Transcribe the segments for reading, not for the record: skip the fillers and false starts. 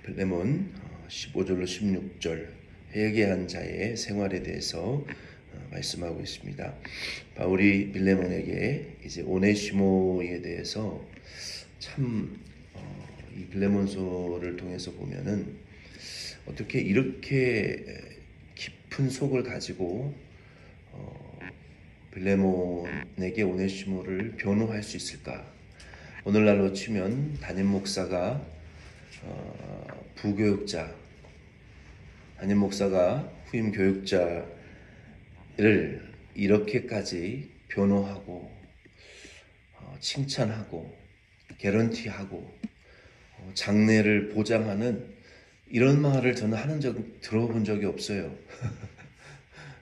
빌레몬 15절로 16절 회개한 자의 생활에 대해서 말씀하고 있습니다. 바울이 빌레몬에게 이제 오네시모에 대해서 참 이 빌레몬서를 통해서 보면은 어떻게 이렇게 깊은 속을 가지고 빌레몬에게 오네시모를 변호할 수 있을까? 오늘날로 치면 담임 목사가 부교육자, 담임 목사가 후임 교육자를 이렇게까지 변호하고 칭찬하고 개런티하고 장래를 보장하는 이런 말을 저는 들어본 적이 없어요.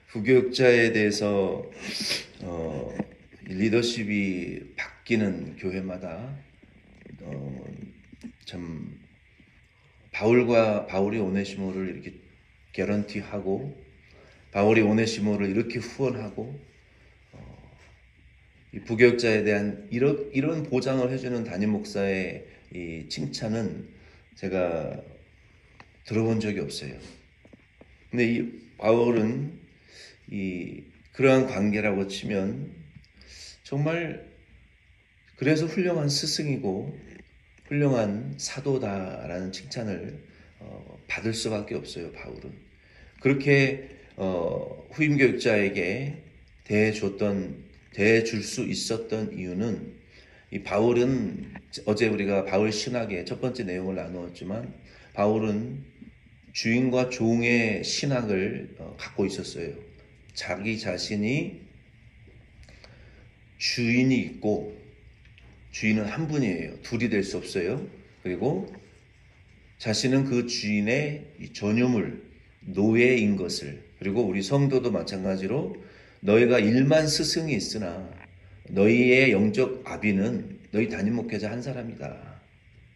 부교육자에 대해서 리더십이 바뀌는 교회마다 참 바울이 오네시모를 이렇게 개런티하고 바울이 오네시모를 이렇게 후원하고 이 부교육자에 대한 이런 보장을 해주는 담임 목사의 이 칭찬은 제가 들어본 적이 없어요. 근데 이 바울은 그러한 관계라고 치면 정말 그래서 훌륭한 스승이고 훌륭한 사도다라는 칭찬을 받을 수밖에 없어요. 바울은 그렇게 후임 교육자에게 대해줄 수 있었던 이유는 이 바울은 어제 우리가 바울 신학의 첫 번째 내용을 나누었지만 바울은 주인과 종의 신학을 갖고 있었어요. 자기 자신이 주인이 있고 주인은 한 분이에요. 둘이 될 수 없어요. 그리고 자신은 그 주인의 전유물, 노예인 것을, 그리고 우리 성도도 마찬가지로 너희가 일만 스승이 있으나 너희의 영적 아비는 너희 담임 목회자 한 사람이다.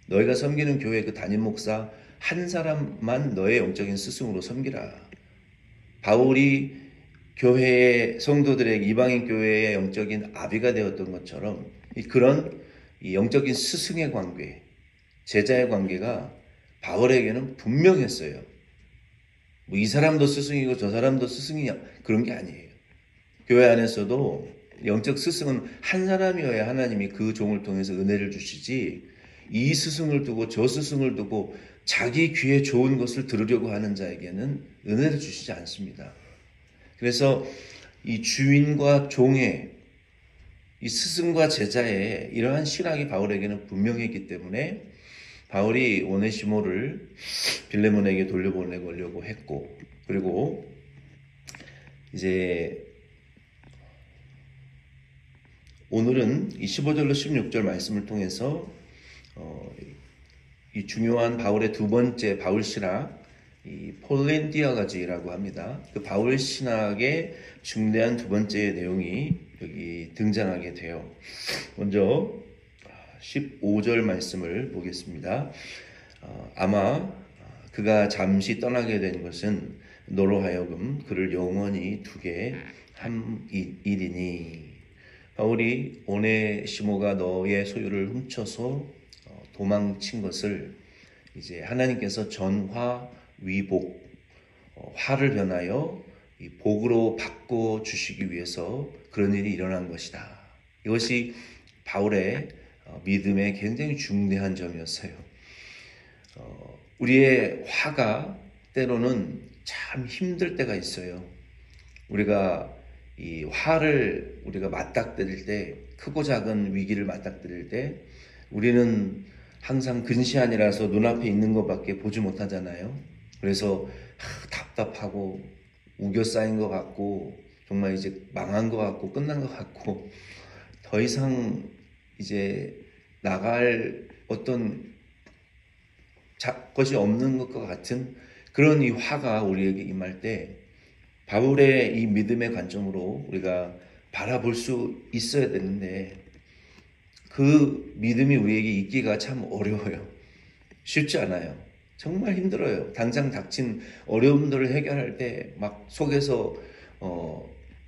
너희가 섬기는 교회 그 담임 목사 한 사람만 너의 영적인 스승으로 섬기라. 바울이 교회의 성도들에게 이방인 교회의 영적인 아비가 되었던 것처럼 그런 이 영적인 스승의 관계, 제자의 관계가 바울에게는 분명했어요. 뭐 이 사람도 스승이고 저 사람도 스승이냐 그런 게 아니에요. 교회 안에서도 영적 스승은 한 사람이어야 하나님이 그 종을 통해서 은혜를 주시지 이 스승을 두고 저 스승을 두고 자기 귀에 좋은 것을 들으려고 하는 자에게는 은혜를 주시지 않습니다. 그래서 이 주인과 종의 이 스승과 제자의 이러한 신학이 바울에게는 분명했기 때문에 바울이 오네시모를 빌레몬에게 돌려보내려고 했고, 그리고 이제 오늘은 이 15절로 16절 말씀을 통해서 이 중요한 바울의 두 번째 바울 신학, 이 폴렌디아가지라고 합니다. 그 바울 신학의 중대한 두 번째 내용이 여기 등장하게 돼요. 먼저 15절 말씀을 보겠습니다. 아마 그가 잠시 떠나게 된 것은 너로 하여금 그를 영원히 두게 함이리니. 바울이 오네시모가 너의 소유를 훔쳐서 도망친 것을 이제 하나님께서 전화위복, 화를 변하여 이 복으로 바꿔 주시기 위해서 그런 일이 일어난 것이다. 이것이 바울의 믿음의 굉장히 중대한 점이었어요. 우리의 화가 때로는 참 힘들 때가 있어요. 우리가 이 화를 우리가 맞닥뜨릴 때, 크고 작은 위기를 맞닥뜨릴 때 우리는 항상 근시안이라서 눈앞에 있는 것밖에 보지 못하잖아요. 그래서 답답하고 우겨 쌓인 것 같고 정말 이제 망한 것 같고 끝난 것 같고 더 이상 이제 나갈 어떤 것이 없는 것과 같은 그런 이 화가 우리에게 임할 때 바울의 이 믿음의 관점으로 우리가 바라볼 수 있어야 되는데 그 믿음이 우리에게 있기가 참 어려워요. 쉽지 않아요. 정말 힘들어요. 당장 닥친 어려움들을 해결할 때 막 속에서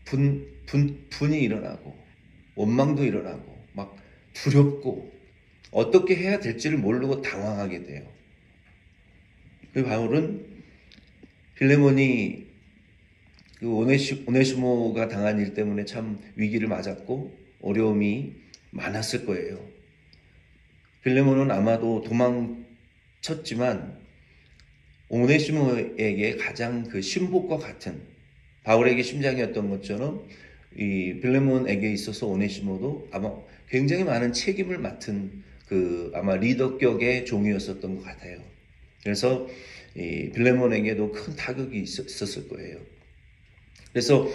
분이 일어나고 원망도 일어나고 막 두렵고 어떻게 해야 될지를 모르고 당황하게 돼요. 그 바울은 빌레몬이 그 오네시모가 당한 일 때문에 참 위기를 맞았고 어려움이 많았을 거예요. 빌레몬은 아마도 도망쳤지만 오네시모에게 가장 그 신복과 같은 바울에게 심장이었던 것처럼 이 빌레몬에게 있어서 오네시모도 아마 굉장히 많은 책임을 맡은 그 아마 리더격의 종이었었던 것 같아요. 그래서 이 빌레몬에게도 큰 타격이 있었을 거예요. 그래서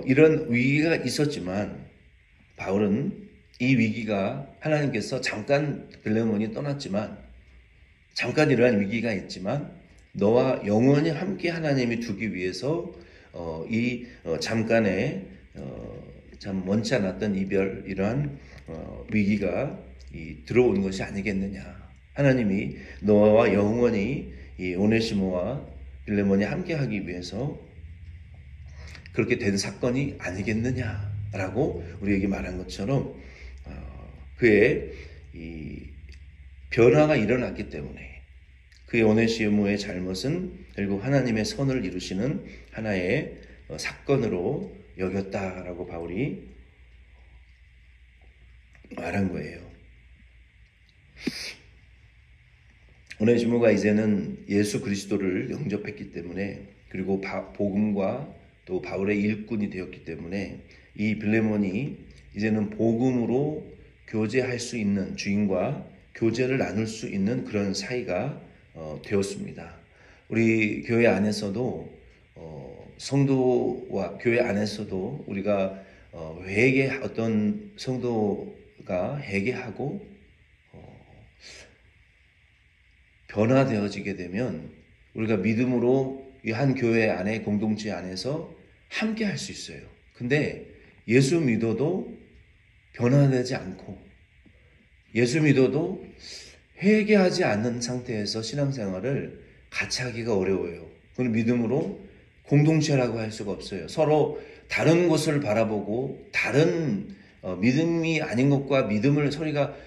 이런 위기가 있었지만 바울은 이 위기가 하나님께서 잠깐 빌레몬이 떠났지만 잠깐 이러한 위기가 있지만 너와 영원히 함께 하나님이 두기 위해서 잠깐의 참 원치 않았던 이별 이러한 위기가 들어온 것이 아니겠느냐. 하나님이 너와 영원히 이 오네시모와 빌레몬이 함께 하기 위해서 그렇게 된 사건이 아니겠느냐라고 우리에게 말한 것처럼 그의 이 변화가 일어났기 때문에 그의 오네시모의 잘못은 결국 하나님의 선을 이루시는 하나의 사건으로 여겼다라고 바울이 말한 거예요. 오네시모가 이제는 예수 그리스도를 영접했기 때문에 그리고 복음과 또 바울의 일꾼이 되었기 때문에 이 빌레몬이 이제는 복음으로 교제할 수 있는 주인과 교제를 나눌 수 있는 그런 사이가 되었습니다. 우리 교회 안에서도 성도와 교회 안에서도 우리가 어떤 성도가 회개하고 변화되어지게 되면 우리가 믿음으로 이 한 교회 안에 공동체 안에서 함께 할 수 있어요. 근데 예수 믿어도 변화되지 않고 예수 믿어도 회개하지 않는 상태에서 신앙생활을 같이 하기가 어려워요. 그건 믿음으로 공동체라고 할 수가 없어요. 서로 다른 곳을 바라보고 다른 믿음이 아닌 것과 믿음을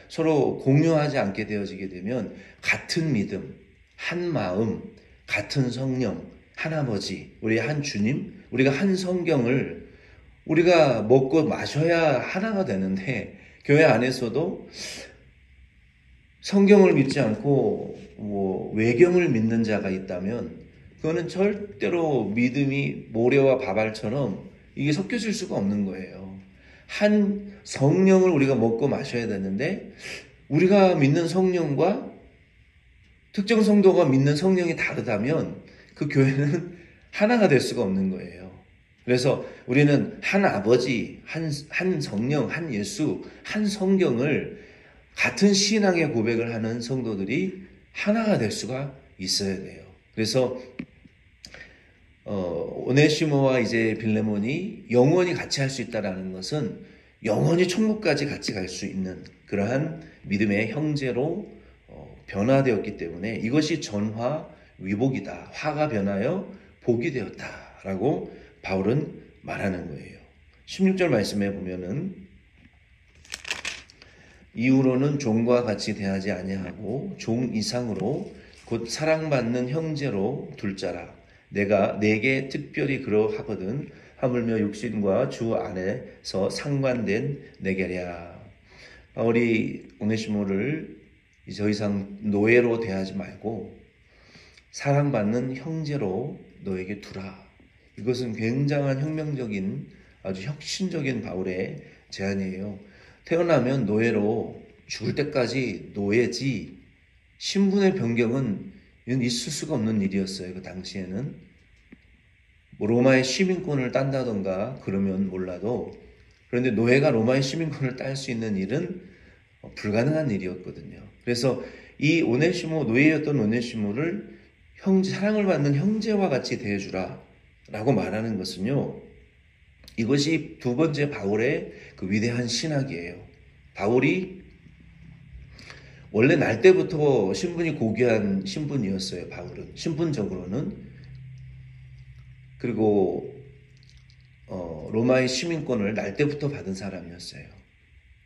서로 공유하지 않게 되어지게 되면 같은 믿음, 한 마음, 같은 성령, 한 아버지, 우리 한 주님, 우리가 한 성경을 우리가 먹고 마셔야 하나가 되는데 교회 안에서도 성경을 믿지 않고 외경을 믿는 자가 있다면 그거는 절대로 믿음이 모래와 바발처럼 이게 섞여질 수가 없는 거예요. 한 성령을 우리가 먹고 마셔야 되는데 우리가 믿는 성령과 특정 성도가 믿는 성령이 다르다면 그 교회는 하나가 될 수가 없는 거예요. 그래서 우리는 한 아버지, 한 성령, 한 예수, 한 성경을 같은 신앙의 고백을 하는 성도들이 하나가 될 수가 있어야 돼요. 그래서 오네시모와 이제 빌레몬이 영원히 같이 할 수 있다라는 것은 영원히 천국까지 같이 갈 수 있는 그러한 믿음의 형제로 변화되었기 때문에 이것이 전화 위복이다. 화가 변하여 복이 되었다라고 바울은 말하는 거예요. 16절 말씀에 보면은 이후로는 종과 같이 대하지 아니하고 종 이상으로 곧 사랑받는 형제로 둘 자라. 내가 내게 특별히 그러하거든 하물며 육신과 주 안에서 상관된 내게랴. 바울이 오네시모를 더 이상 노예로 대하지 말고 사랑받는 형제로 너에게 두라. 이것은 굉장한 혁명적인 아주 혁신적인 바울의 제안이에요. 태어나면 노예로 죽을 때까지 노예지 신분의 변경은 있을 수가 없는 일이었어요. 그 당시에는 로마의 시민권을 딴다던가 그러면 몰라도 그런데 노예가 로마의 시민권을 딸 수 있는 일은 불가능한 일이었거든요. 그래서 이 노예였던 오네시모를 사랑을 받는 형제와 같이 대해주라 라고 말하는 것은요, 이것이 두 번째 바울의 그 위대한 신학이에요. 바울이 원래 날 때부터 신분이 고귀한 신분이었어요. 바울은 신분적으로는. 그리고 로마의 시민권을 날 때부터 받은 사람이었어요.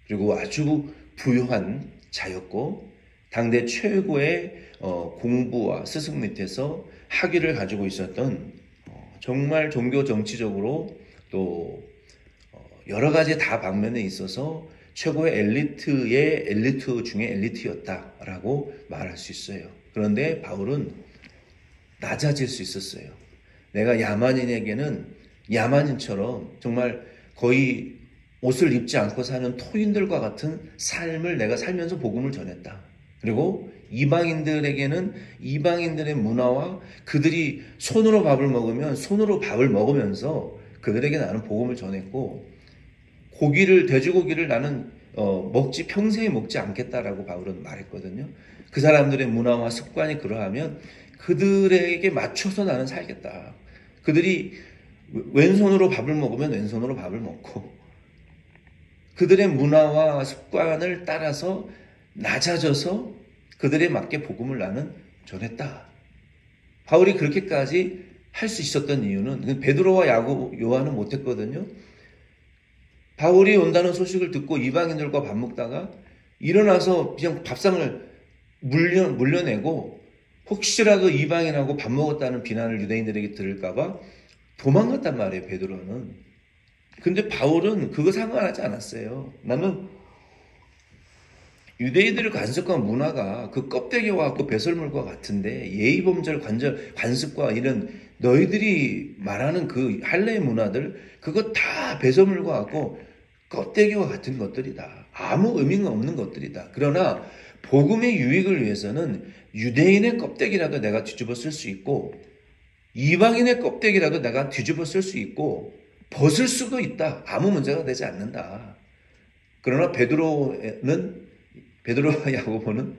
그리고 아주 부유한 자였고 당대 최고의 공부와 스승 밑에서 학위를 가지고 있었던 정말 종교 정치적으로 또 여러 가지 다 방면에 있어서 최고의 엘리트의 엘리트 중에 엘리트였다라고 말할 수 있어요. 그런데 바울은 낮아질 수 있었어요. 내가 야만인에게는 야만인처럼 정말 거의 옷을 입지 않고 사는 토인들과 같은 삶을 내가 살면서 복음을 전했다. 그리고 이방인들에게는 이방인들의 문화와 그들이 손으로 밥을 먹으면 손으로 밥을 먹으면서 그들에게 나는 복음을 전했고, 돼지고기를 나는 평생에 먹지 않겠다라고 바울은 말했거든요. 그 사람들의 문화와 습관이 그러하면 그들에게 맞춰서 나는 살겠다. 그들이 왼손으로 밥을 먹으면 왼손으로 밥을 먹고, 그들의 문화와 습관을 따라서 낮아져서 그들에 맞게 복음을 나는 전했다. 바울이 그렇게까지 할 수 있었던 이유는 베드로와 야고보, 요한은 못했거든요. 바울이 온다는 소식을 듣고 이방인들과 밥 먹다가 일어나서 그냥 밥상을 물려내고 혹시라도 이방인하고 밥 먹었다는 비난을 유대인들에게 들을까봐 도망갔단 말이에요, 베드로는. 근데 바울은 그거 상관하지 않았어요. 나는 유대인들의 관습과 문화가 그 껍데기와 그 배설물과 같은데, 예의범절, 관습과 이런 너희들이 말하는 그 할례의 문화들, 그거 다 배설물과 같고 껍데기와 같은 것들이다. 아무 의미가 없는 것들이다. 그러나 복음의 유익을 위해서는 유대인의 껍데기라도 내가 뒤집어 쓸 수 있고, 이방인의 껍데기라도 내가 뒤집어 쓸 수 있고, 벗을 수도 있다. 아무 문제가 되지 않는다. 그러나 베드로와 야고보는,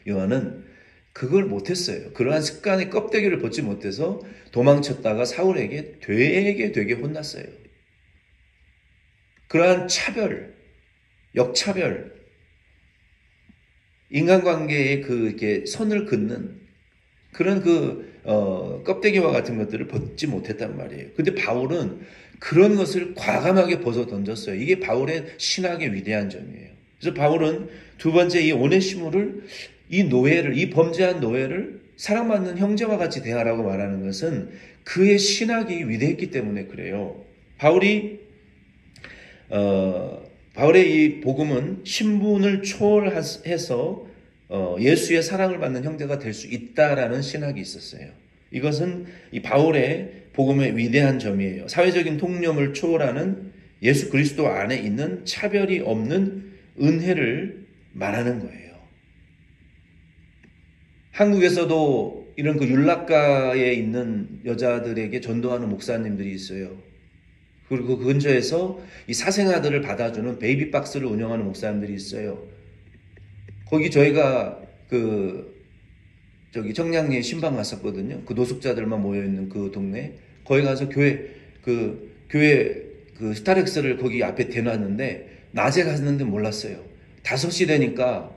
요한은 그걸 못했어요. 그러한 습관의 껍데기를 벗지 못해서 도망쳤다가 사울에게 되게 혼났어요. 그러한 차별, 역차별, 인간관계에 이렇게 선을 긋는 그런 껍데기와 같은 것들을 벗지 못했단 말이에요. 근데 바울은 그런 것을 과감하게 벗어 던졌어요. 이게 바울의 신학의 위대한 점이에요. 그래서 바울은 두 번째 이 오네시모를, 이 범죄한 노예를 사랑받는 형제와 같이 대하라고 말하는 것은 그의 신학이 위대했기 때문에 그래요. 바울의 이 복음은 신분을 초월해서 예수의 사랑을 받는 형제가 될 수 있다라는 신학이 있었어요. 이것은 이 바울의 복음의 위대한 점이에요. 사회적인 통념을 초월하는 예수 그리스도 안에 있는 차별이 없는 은혜를 말하는 거예요. 한국에서도 이런 율락가에 있는 여자들에게 전도하는 목사님들이 있어요. 그리고 그 근처에서 이 사생아들을 받아주는 베이비박스를 운영하는 목사님들이 있어요. 거기 저희가 청량리에 신방 갔었거든요. 그 노숙자들만 모여있는 그 동네. 거기 가서 교회 스타렉스를 거기 앞에 대놨는데, 낮에 갔는데 몰랐어요. 5시 되니까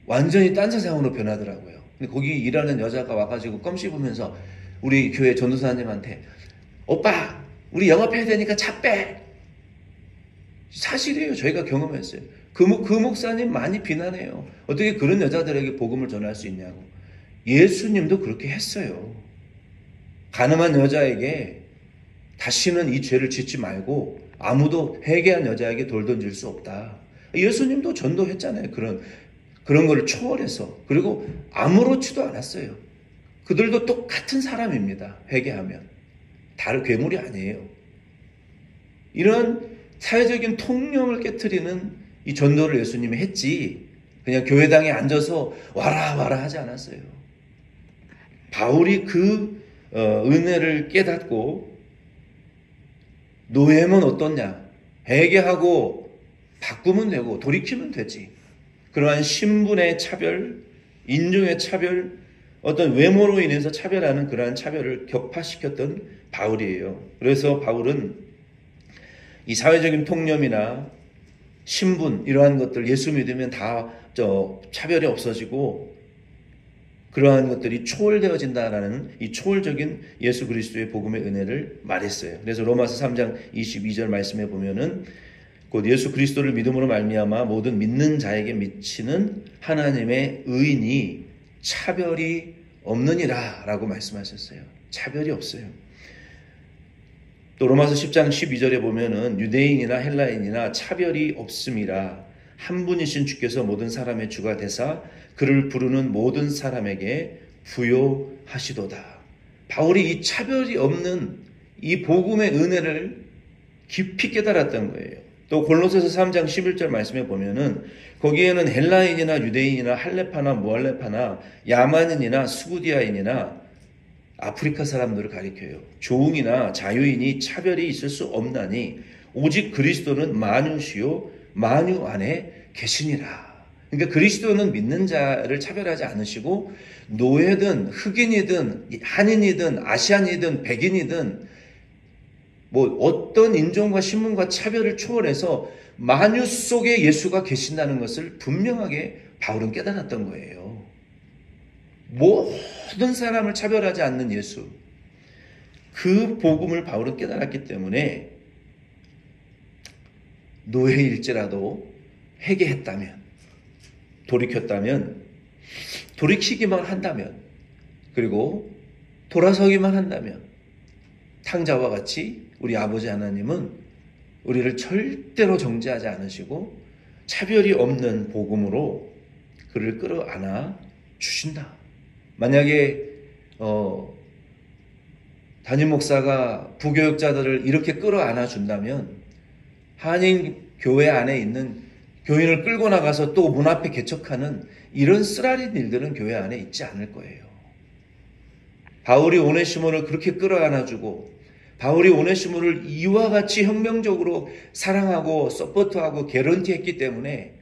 완전히 딴 세상으로 변하더라고요. 근데 거기 일하는 여자가 와가지고 껌 씹으면서 우리 교회 전도사님한테, 오빠, 우리 영업해야 되니까 차 빼! 사실이에요. 저희가 경험했어요. 그 목사님 많이 비난해요. 어떻게 그런 여자들에게 복음을 전할 수 있냐고. 예수님도 그렇게 했어요. 가늠한 여자에게 다시는 이 죄를 짓지 말고 아무도 회개한 여자에게 돌 던질 수 없다. 예수님도 전도했잖아요. 그런 걸 초월해서. 그리고 아무렇지도 않았어요. 그들도 똑같은 사람입니다. 회개하면. 다른 괴물이 아니에요. 이런 사회적인 통념을 깨트리는 이 전도를 예수님이 했지, 그냥 교회당에 앉아서 와라 하지 않았어요. 바울이 은혜를 깨닫고, 노예면 어떻냐? 회개하고 바꾸면 되고 돌이키면 되지. 그러한 신분의 차별, 인종의 차별, 어떤 외모로 인해서 차별하는 그러한 차별을 격파시켰던 바울이에요. 그래서 바울은 이 사회적인 통념이나 신분, 이러한 것들 예수 믿으면 다 차별이 없어지고 그러한 것들이 초월되어진다라는 이 초월적인 예수 그리스도의 복음의 은혜를 말했어요. 그래서 로마서 3장 22절 말씀에 보면은 곧 예수 그리스도를 믿음으로 말미암아 모든 믿는 자에게 미치는 하나님의 의인이 차별이 없느니라 라고 말씀하셨어요. 차별이 없어요. 또 로마서 10장 12절에 보면은 유대인이나 헬라인이나 차별이 없음이라 한 분이신 주께서 모든 사람의 주가 되사 그를 부르는 모든 사람에게 부요하시도다. 바울이 이 차별이 없는 이 복음의 은혜를 깊이 깨달았던 거예요. 또 골로새서 3장 11절 말씀에 보면은 거기에는 헬라인이나 유대인이나 할레파나 무할레파나 야만인이나 스구디아인이나 아프리카 사람들을 가리켜요. 종이나 자유인이 차별이 있을 수 없나니 오직 그리스도는 만유시요 만유 안에 계시니라. 그러니까 그리스도는 믿는 자를 차별하지 않으시고 노예든 흑인이든 한인이든 아시안이든 백인이든 뭐 어떤 인종과 신분과 차별을 초월해서 만유 속에 예수가 계신다는 것을 분명하게 바울은 깨달았던 거예요. 모든 사람을 차별하지 않는 예수, 그 복음을 바울은 깨달았기 때문에 노예일지라도 회개했다면, 돌이켰다면, 돌이키기만 한다면, 그리고 돌아서기만 한다면 탕자와 같이 우리 아버지 하나님은 우리를 절대로 정죄하지 않으시고 차별이 없는 복음으로 그를 끌어안아 주신다. 만약에 담임 목사가 부교육자들을 이렇게 끌어안아 준다면 한인 교회 안에 있는 교인을 끌고 나가서 또 문 앞에 개척하는 이런 쓰라린 일들은 교회 안에 있지 않을 거예요. 바울이 오네시모를 그렇게 끌어안아주고 바울이 오네시모를 이와 같이 혁명적으로 사랑하고 서포트하고 개런티했기 때문에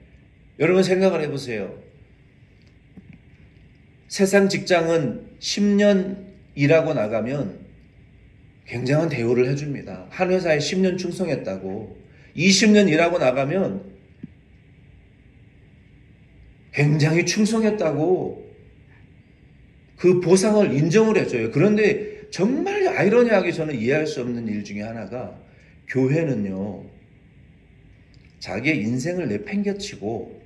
여러분 생각을 해보세요. 세상 직장은 10년 일하고 나가면 굉장한 대우를 해줍니다. 한 회사에 10년 충성했다고 20년 일하고 나가면 굉장히 충성했다고 그 보상을 인정을 해줘요. 그런데 정말 아이러니하게 저는 이해할 수 없는 일 중에 하나가 교회는요, 자기의 인생을 내팽개치고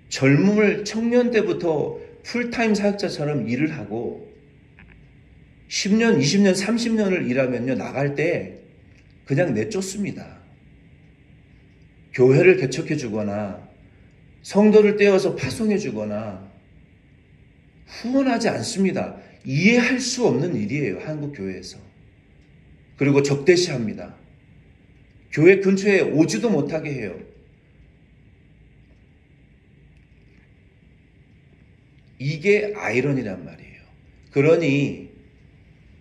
젊음을 청년 때부터 풀타임 사역자처럼 일을 하고 10년, 20년, 30년을 일하면요, 나갈 때 그냥 내쫓습니다. 교회를 개척해 주거나 성도를 떼어서 파송해 주거나 후원하지 않습니다. 이해할 수 없는 일이에요. 한국 교회에서. 그리고 적대시합니다. 교회 근처에 오지도 못하게 해요. 이게 아이러니란 말이에요. 그러니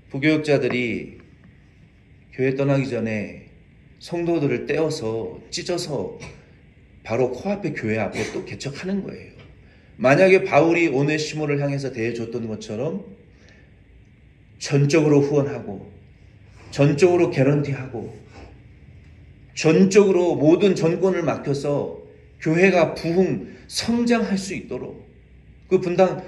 부교육자들이 교회 떠나기 전에 성도들을 떼어서 찢어서 바로 코앞에 교회 앞에 또 개척하는 거예요. 만약에 바울이 오네시모를 향해서 대해줬던 것처럼 전적으로 후원하고 전적으로 개런티하고 전적으로 모든 전권을 맡겨서 교회가 부흥 성장할 수 있도록 그 분당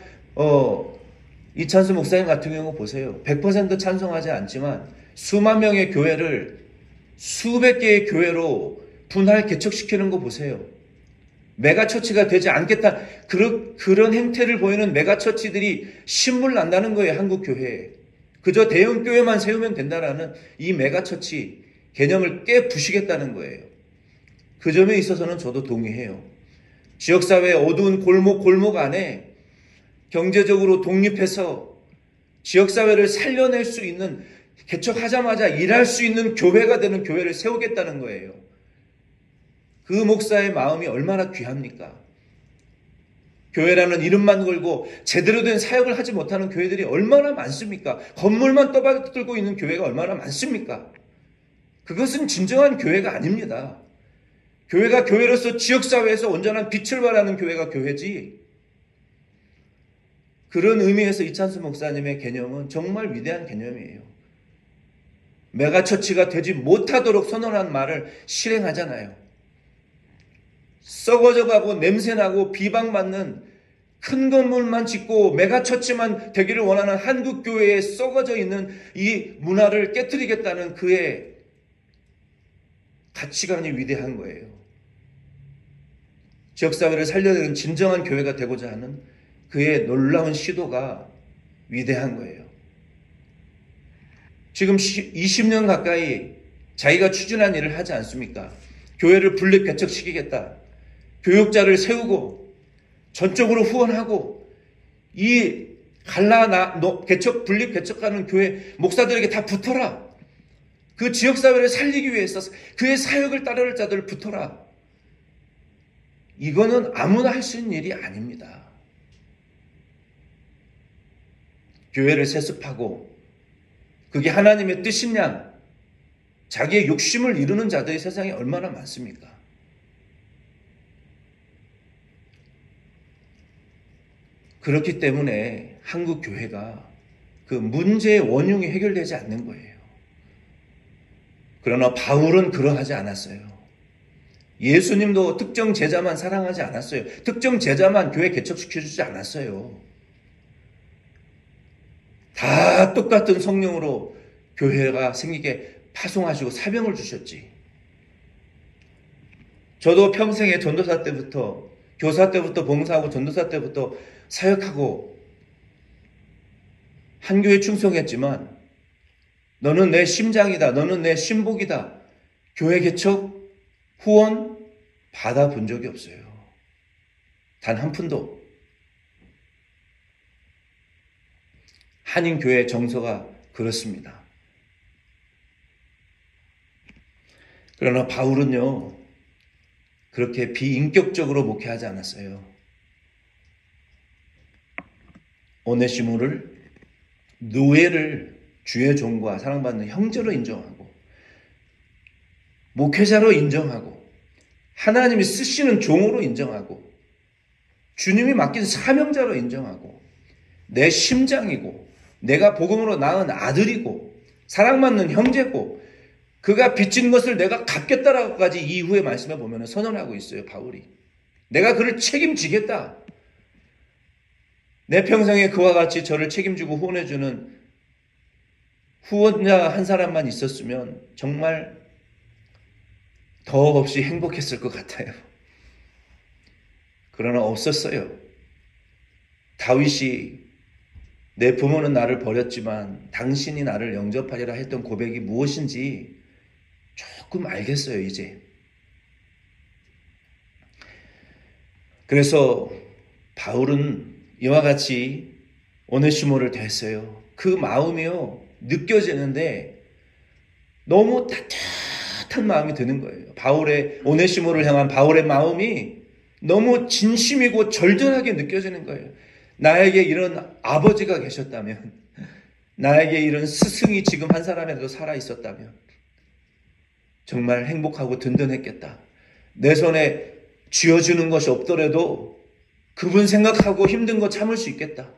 이찬수 목사님 같은 경우 보세요. 100% 찬성하지 않지만 수만 명의 교회를 수백 개의 교회로 분할 개척시키는 거 보세요. 메가처치가 되지 않겠다. 그런 행태를 보이는 메가처치들이 신물 난다는 거예요. 한국 교회에. 그저 대형 교회만 세우면 된다라는 이 메가처치 개념을 깨부시겠다는 거예요. 그 점에 있어서는 저도 동의해요. 지역사회의 어두운 골목 안에 경제적으로 독립해서 지역사회를 살려낼 수 있는, 개척하자마자 일할 수 있는 교회가 되는 교회를 세우겠다는 거예요. 그 목사의 마음이 얼마나 귀합니까? 교회라는 이름만 걸고 제대로 된 사역을 하지 못하는 교회들이 얼마나 많습니까? 건물만 떠받들고 있는 교회가 얼마나 많습니까? 그것은 진정한 교회가 아닙니다. 교회가 교회로서 지역사회에서 온전한 빛을 발하는 교회가 교회지. 그런 의미에서 이찬수 목사님의 개념은 정말 위대한 개념이에요. 메가처치가 되지 못하도록 선언한 말을 실행하잖아요. 썩어져가고 냄새나고 비방받는 큰 건물만 짓고 메가처치만 되기를 원하는 한국 교회에 썩어져 있는 이 문화를 깨트리겠다는 그의 가치관이 위대한 거예요. 지역사회를 살려내는 진정한 교회가 되고자 하는 그의 놀라운 시도가 위대한 거예요. 지금 20년 가까이 자기가 추진한 일을 하지 않습니까? 교회를 분립 개척시키겠다. 교육자를 세우고 전적으로 후원하고 이 개척 분립 개척하는 교회 목사들에게 다 붙어라. 그 지역사회를 살리기 위해서 그의 사역을 따를 자들 붙어라. 이거는 아무나 할 수 있는 일이 아닙니다. 교회를 세습하고 그게 하나님의 뜻이냐? 자기의 욕심을 이루는 자들이 세상에 얼마나 많습니까? 그렇기 때문에 한국 교회가 그 문제의 원흉이 해결되지 않는 거예요. 그러나 바울은 그러하지 않았어요. 예수님도 특정 제자만 사랑하지 않았어요. 특정 제자만 교회 개척시켜주지 않았어요. 다 똑같은 성령으로 교회가 생기게 파송하시고 사명을 주셨지. 저도 평생에 전도사 때부터, 교사 때부터 봉사하고 전도사 때부터 사역하고 한 교회에 충성했지만 너는 내 심장이다. 너는 내 신복이다. 교회 개척 후원 받아본 적이 없어요. 단 한 푼도. 한인교회 정서가 그렇습니다. 그러나 바울은요, 그렇게 비인격적으로 목회하지 않았어요. 오네시모를 노예를 주의 종과 사랑받는 형제로 인정하고 목회자로 인정하고 하나님이 쓰시는 종으로 인정하고 주님이 맡긴 사명자로 인정하고 내 심장이고 내가 복음으로 낳은 아들이고 사랑받는 형제고 그가 빚진 것을 내가 갚겠다라고까지 이후에 말씀해 보면 선언하고 있어요. 바울이. 내가 그를 책임지겠다. 내 평생에 그와 같이 저를 책임지고 후원해주는 후원자 한 사람만 있었으면 정말 더없이 행복했을 것 같아요. 그러나 없었어요. 다윗이 내 부모는 나를 버렸지만 당신이 나를 영접하리라 했던 고백이 무엇인지 조금 알겠어요, 이제. 그래서 바울은 이와 같이 오네시모를 대했어요. 그 마음이요, 느껴지는데 너무 따뜻한 마음이 드는 거예요. 오네시모를 향한 바울의 마음이 너무 진심이고 절절하게 느껴지는 거예요. 나에게 이런 아버지가 계셨다면, 나에게 이런 스승이 지금 한 사람이라도 살아있었다면 정말 행복하고 든든했겠다. 내 손에 쥐어주는 것이 없더라도 그분 생각하고 힘든 거 참을 수 있겠다.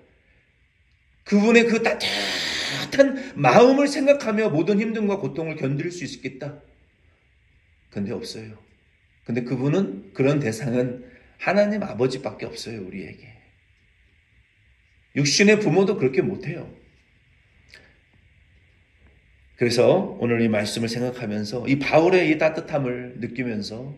그분의 그 따뜻한 마음을 생각하며 모든 힘듦과 고통을 견딜 수 있겠다. 근데 없어요. 근데 그분은, 그런 대상은 하나님 아버지밖에 없어요, 우리에게. 육신의 부모도 그렇게 못해요. 그래서 오늘 이 말씀을 생각하면서 이 바울의 이 따뜻함을 느끼면서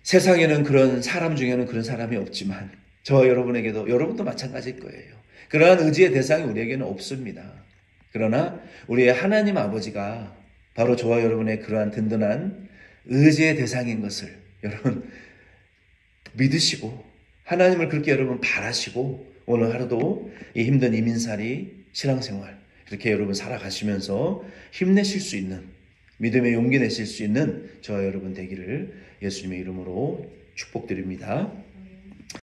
세상에는 그런 사람 중에는 그런 사람이 없지만 저와 여러분에게도, 여러분도 마찬가지일 거예요. 그러한 의지의 대상이 우리에게는 없습니다. 그러나 우리의 하나님 아버지가 바로 저와 여러분의 그러한 든든한 의지의 대상인 것을 여러분 믿으시고 하나님을 그렇게 여러분 바라시고 오늘 하루도 이 힘든 이민살이 신앙생활 이렇게 여러분 살아가시면서 힘내실 수 있는, 믿음의 용기 내실 수 있는 저와 여러분 되기를 예수님의 이름으로 축복드립니다.